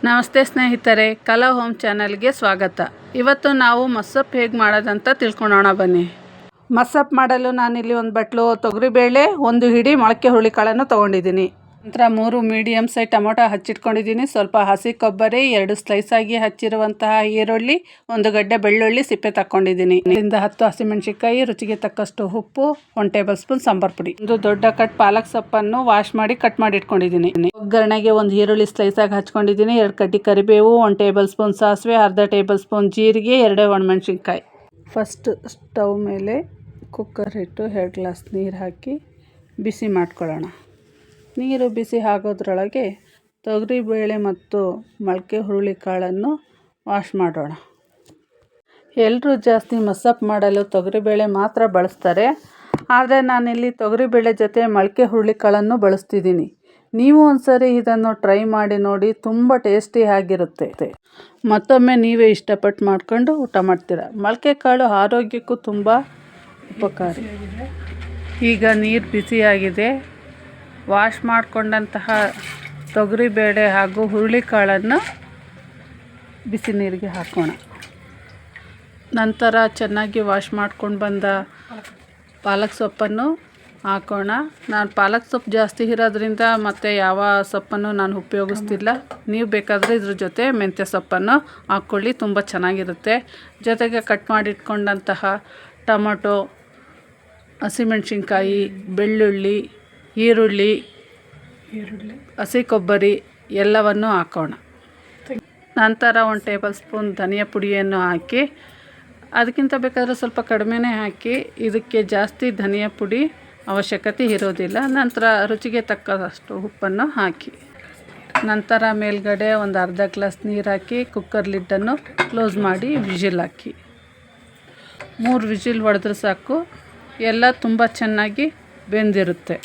ನಮಸ್ತೆ ಸ್ನೇಹಿತರೆ, ಕಲಾ ಹೋಮ್ ಚಾನಲ್ಗೆ ಸ್ವಾಗತ. ಇವತ್ತು ನಾವು ಮಸ್ಸಪ್ ಹೇಗೆ ಮಾಡೋದಂತ ತಿಳ್ಕೊಳ್ಳೋಣ ಬನ್ನಿ. ಮಸ್ಸಪ್ ಮಾಡಲು ನಾನಿಲ್ಲಿ ಒಂದು ಬಟ್ಲು ತೊಗರಿಬೇಳೆ, ಒಂದು ಹಿಡಿ ಮೊಳಕೆ ಹುರುಳಿಕಾಳನ್ನು ತೊಗೊಂಡಿದ್ದೀನಿ. ನಂತರ 3 ಮೀಡಿಯಮ್ ಸೈಜ್ ಟೊಮೊಟೊ ಹಚ್ಚಿಟ್ಕೊಂಡಿದ್ದೀನಿ. ಸ್ವಲ್ಪ ಹಸಿ ಕೊಬ್ಬರಿ, 2 ಸ್ಲೈಸ್ ಆಗಿ ಹಚ್ಚಿರುವಂತಹ ಈರುಳ್ಳಿ, 1 ಗಡ್ಡೆ ಬೆಳ್ಳುಳ್ಳಿ ಸಿಪ್ಪೆ ತಕ್ಕೊಂಡಿದ್ದೀನಿ. 10 ಹಸಿಮೆಣಸಿನಕಾಯಿ, ರುಚಿಗೆ ತಕ್ಕಷ್ಟು ಉಪ್ಪು, 1 ಟೇಬಲ್ ಸ್ಪೂನ್ ಸಾಂಬಾರ್ ಪುಡಿ, 1 ದೊಡ್ಡ ಕಟ್ ಪಾಲಕ್ ಸೊಪ್ಪನ್ನು ವಾಶ್ ಮಾಡಿ ಕಟ್ ಮಾಡಿ ಇಟ್ಕೊಂಡಿದ್ದೀನಿ. ಒಗ್ಗರಣೆಗೆ 1 ಈರುಳ್ಳಿ ಸ್ಲೈಸ್ ಆಗಿ ಹಚ್ಕೊಂಡಿದ್ದೀನಿ, 2 ಕಡ್ಡಿ ಕರಿಬೇವು, 1 ಟೇಬಲ್ ಸ್ಪೂನ್ ಸಾಸಿವೆ, ಅರ್ಧ ಟೇಬಲ್ ಸ್ಪೂನ್ ಜೀರಿಗೆ, 2 ಒಣಮೆಣಸಿನಕಾಯಿ. ಫಸ್ಟ್ ಸ್ಟವ್ ಮೇಲೆ ಕುಕ್ಕರ್ ಇಟ್ಟು 2 ಗ್ಲಾಸ್ ನೀರು ಹಾಕಿ ಬಿಸಿ ಮಾಡ್ಕೊಳ್ಳೋಣ. ನೀರು ಬಿಸಿ ಆಗೋದ್ರೊಳಗೆ ತೊಗರಿಬೇಳೆ ಮತ್ತು ಮೊಳಕೆ ಹುರುಳಿಕಾಳನ್ನು ವಾಶ್ ಮಾಡೋಣ. ಎಲ್ಲರೂ ಜಾಸ್ತಿ ಮಸ್ಸಪ್ ಮಾಡಲು ತೊಗರಿಬೇಳೆ ಮಾತ್ರ ಬಳಸ್ತಾರೆ, ಆದರೆ ನಾನಿಲ್ಲಿ ತೊಗರಿಬೇಳೆ ಜೊತೆ ಮೊಳಕೆ ಹುರುಳಿಕಾಳನ್ನು ಬಳಸ್ತಿದ್ದೀನಿ. ನೀವು ಒಂದ್ಸರಿ ಇದನ್ನು ಟ್ರೈ ಮಾಡಿ ನೋಡಿ, ತುಂಬ ಟೇಸ್ಟಿಯಾಗಿರುತ್ತೆ. ಮತ್ತೊಮ್ಮೆ ನೀವೇ ಇಷ್ಟಪಟ್ಟು ಮಾಡ್ಕೊಂಡು ಊಟ ಮಾಡ್ತೀರಾ. ಮೊಳಕೆ ಕಾಳು ಆರೋಗ್ಯಕ್ಕೂ ತುಂಬ ಉಪಕಾರಿ. ಈಗ ನೀರು ಬಿಸಿಯಾಗಿದೆ. ವಾಶ್ ಮಾಡಿಕೊಂಡಂತಹ ತೊಗರಿಬೇಳೆ ಹಾಗೂ ಹುರುಳಿಕಾಳನ್ನು ಬಿಸಿ ನೀರಿಗೆ ಹಾಕೋಣ. ನಂತರ ಚೆನ್ನಾಗಿ ವಾಶ್ ಮಾಡ್ಕೊಂಡು ಬಂದ ಪಾಲಕ್ ಸೊಪ್ಪನ್ನು ಹಾಕೋಣ. ನಾನು ಪಾಲಕ್ ಸೊಪ್ಪು ಜಾಸ್ತಿ ಇರೋದ್ರಿಂದ ಮತ್ತು ಯಾವ ಸೊಪ್ಪನ್ನು ನಾನು ಉಪಯೋಗಿಸ್ತಿಲ್ಲ. ನೀವು ಬೇಕಾದರೆ ಇದ್ರ ಜೊತೆ ಮೆಂತ್ಯ ಸೊಪ್ಪನ್ನು ಹಾಕ್ಕೊಳ್ಳಿ, ತುಂಬ ಚೆನ್ನಾಗಿರುತ್ತೆ. ಜೊತೆಗೆ ಕಟ್ ಮಾಡಿಟ್ಕೊಂಡಂತಹ ಟೊಮೊಟೊ, ಹಸಿಮೆಣಸಿನ್ಕಾಯಿ, ಬೆಳ್ಳುಳ್ಳಿ, ಈರುಳ್ಳಿ, ಹಸಿ ಕೊಬ್ಬರಿ ಎಲ್ಲವನ್ನು ಹಾಕೋಣ. ನಂತರ 1 ಟೇಬಲ್ ಸ್ಪೂನ್ ಧನಿಯಾ ಪುಡಿಯನ್ನು ಹಾಕಿ, ಅದಕ್ಕಿಂತ ಬೇಕಾದರೆ ಸ್ವಲ್ಪ ಕಡಿಮೆನೇ ಹಾಕಿ. ಇದಕ್ಕೆ ಜಾಸ್ತಿ ಧನಿಯಾ ಪುಡಿ ಅವಶ್ಯಕತೆ ಇರೋದಿಲ್ಲ. ನಂತರ ರುಚಿಗೆ ತಕ್ಕಷ್ಟು ಉಪ್ಪನ್ನು ಹಾಕಿ, ನಂತರ ಮೇಲ್ಗಡೆ 1 ಅರ್ಧ ಗ್ಲಾಸ್ ನೀರು ಹಾಕಿ ಕುಕ್ಕರ್ ಲಿಡ್ಡನ್ನು ಕ್ಲೋಸ್ ಮಾಡಿ ವಿಜಿಲ್ ಹಾಕಿ. 3 ವಿಜಿಲ್ ಹೊಡೆದ್ರೆ ಸಾಕು, ಎಲ್ಲ ತುಂಬ ಚೆನ್ನಾಗಿ ಬೆಂದಿರುತ್ತೆ.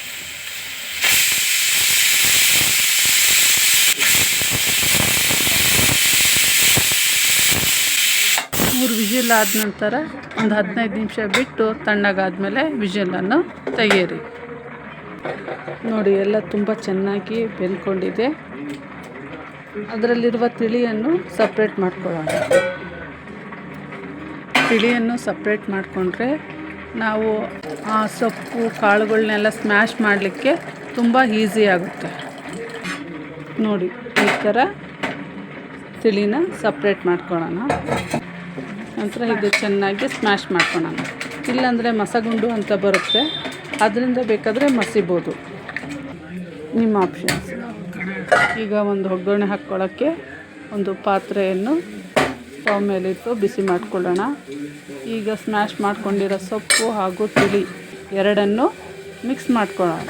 3 ವಿಜಿಲ್ ಆದ ನಂತರ ಒಂದು 15 ನಿಮಿಷ ಬಿಟ್ಟು ತಣ್ಣಗಾದ್ಮೇಲೆ ವಿಜಿಲನ್ನು ತೆಗೀರಿ. ನೋಡಿ, ಎಲ್ಲ ತುಂಬ ಚೆನ್ನಾಗಿ ಬೆಂದ್ಕೊಂಡಿದೆ. ಅದರಲ್ಲಿರುವ ತಿಳಿಯನ್ನು ಸಪ್ರೇಟ್ ಮಾಡ್ಕೊಳ್ಳೋಣ. ತಿಳಿಯನ್ನು ಸಪ್ರೇಟ್ ಮಾಡಿಕೊಂಡ್ರೆ ನಾವು ಆ ಸೊಪ್ಪು ಕಾಳುಗಳನ್ನೆಲ್ಲ ಸ್ಮ್ಯಾಶ್ ಮಾಡಲಿಕ್ಕೆ ತುಂಬ ಈಸಿ ಆಗುತ್ತೆ. ನೋಡಿ, ಈ ಥರ ತಿಳಿನ ಸಪ್ರೇಟ್ ಮಾಡ್ಕೊಳ್ಳೋಣ. ನಂತರ ಇದು ಚೆನ್ನಾಗಿ ಸ್ಮ್ಯಾಶ್ ಮಾಡ್ಕೊಳ್ಳೋಣ. ಇಲ್ಲಾಂದರೆ ಮಸಗುಂಡು ಅಂತ ಬರುತ್ತೆ, ಅದರಿಂದ ಬೇಕಾದರೆ ಮಸಿಬೋದು, ನಿಮ್ಮ ಆಪ್ಷನ್ಸ್. ಈಗ ಒಂದು ಒಗ್ಗರಣೆ ಹಾಕ್ಕೊಳ್ಳೋಕ್ಕೆ ಒಂದು ಪಾತ್ರೆಯನ್ನು ಸ್ಟವ್ ಮೇಲಿಟ್ಟು ಬಿಸಿ ಮಾಡ್ಕೊಳ್ಳೋಣ. ಈಗ ಸ್ಮ್ಯಾಶ್ ಮಾಡ್ಕೊಂಡಿರೋ ಸೊಪ್ಪು ಹಾಗೂ ತಿಳಿ ಎರಡನ್ನು ಮಿಕ್ಸ್ ಮಾಡ್ಕೊಳ್ಳೋಣ.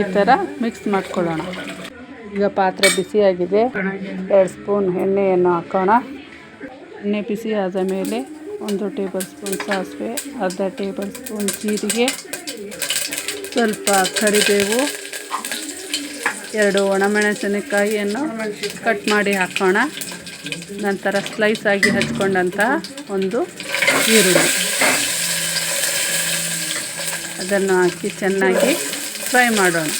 ಈ ಥರ ಮಿಕ್ಸ್ ಮಾಡ್ಕೊಳ್ಳೋಣ. ಈಗ ಪಾತ್ರೆ ಬಿಸಿಯಾಗಿದೆ. 2 ಸ್ಪೂನ್ ಎಣ್ಣೆಯನ್ನು ಹಾಕೋಣ. ಎಣ್ಣೆ ಬಿಸಿ ಆದ ಮೇಲೆ 1 ಟೇಬಲ್ ಸ್ಪೂನ್ ಸಾಸಿವೆ, ಅರ್ಧ ಟೇಬಲ್ ಸ್ಪೂನ್ ಜೀರಿಗೆ, ಸ್ವಲ್ಪ ಕರಿಬೇವು, 2 ಒಣಮೆಣಸಿನಕಾಯಿಯನ್ನು ಕಟ್ ಮಾಡಿ ಹಾಕೋಣ. ನಂತರ ಸ್ಲೈಸ್ ಆಗಿ ಹಚ್ಕೊಂಡಂತಹ 1 ಈರುಳ್ಳಿ, ಅದನ್ನು ಹಾಕಿ ಚೆನ್ನಾಗಿ ಫ್ರೈ ಮಾಡೋಣ.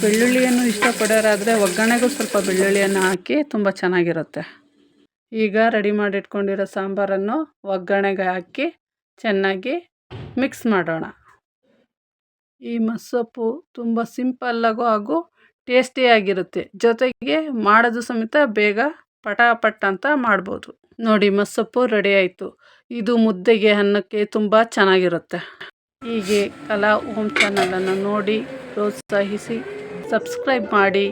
ಬೆಳ್ಳುಳ್ಳಿಯನ್ನು ಇಷ್ಟಪಡೋರಾದರೆ ಒಗ್ಗರಣೆಗೂ ಸ್ವಲ್ಪ ಬೆಳ್ಳುಳ್ಳಿಯನ್ನು ಹಾಕಿ, ತುಂಬ ಚೆನ್ನಾಗಿರುತ್ತೆ. ಈಗ ರೆಡಿ ಮಾಡಿಟ್ಕೊಂಡಿರೋ ಸಾಂಬಾರನ್ನು ಒಗ್ಗರಣೆಗೆ ಹಾಕಿ ಚೆನ್ನಾಗಿ ಮಿಕ್ಸ್ ಮಾಡೋಣ. ಈ ಮಸ್ಸೊಪ್ಪು ತುಂಬ ಸಿಂಪಲ್ಲಾಗೂ ಹಾಗೂ ಟೇಸ್ಟಿಯಾಗಿರುತ್ತೆ. ಜೊತೆಗೆ ಮಾಡೋದು ಸಮೇತ ಬೇಗ ಪಟಾಪಟ್ ಅಂತ ಮಾಡ್ಬೋದು. ನೋಡಿ, ಮಸ್ಸೊಪ್ಪು ರೆಡಿ ಆಯಿತು. ಇದು ಮುದ್ದೆಗೆ, ಅನ್ನಕ್ಕೆ ತುಂಬ ಚೆನ್ನಾಗಿರುತ್ತೆ. ಹೀಗೆ ಕಲಾ ಹೋಮ್ ಚಾನಲನ್ನು ನೋಡಿ ಪ್ರೋತ್ಸಾಹಿಸಿ, ಸಬ್ಸ್ಕ್ರೈಬ್ ಮಾಡಿ.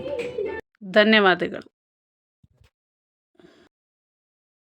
ಧನ್ಯವಾದಗಳು.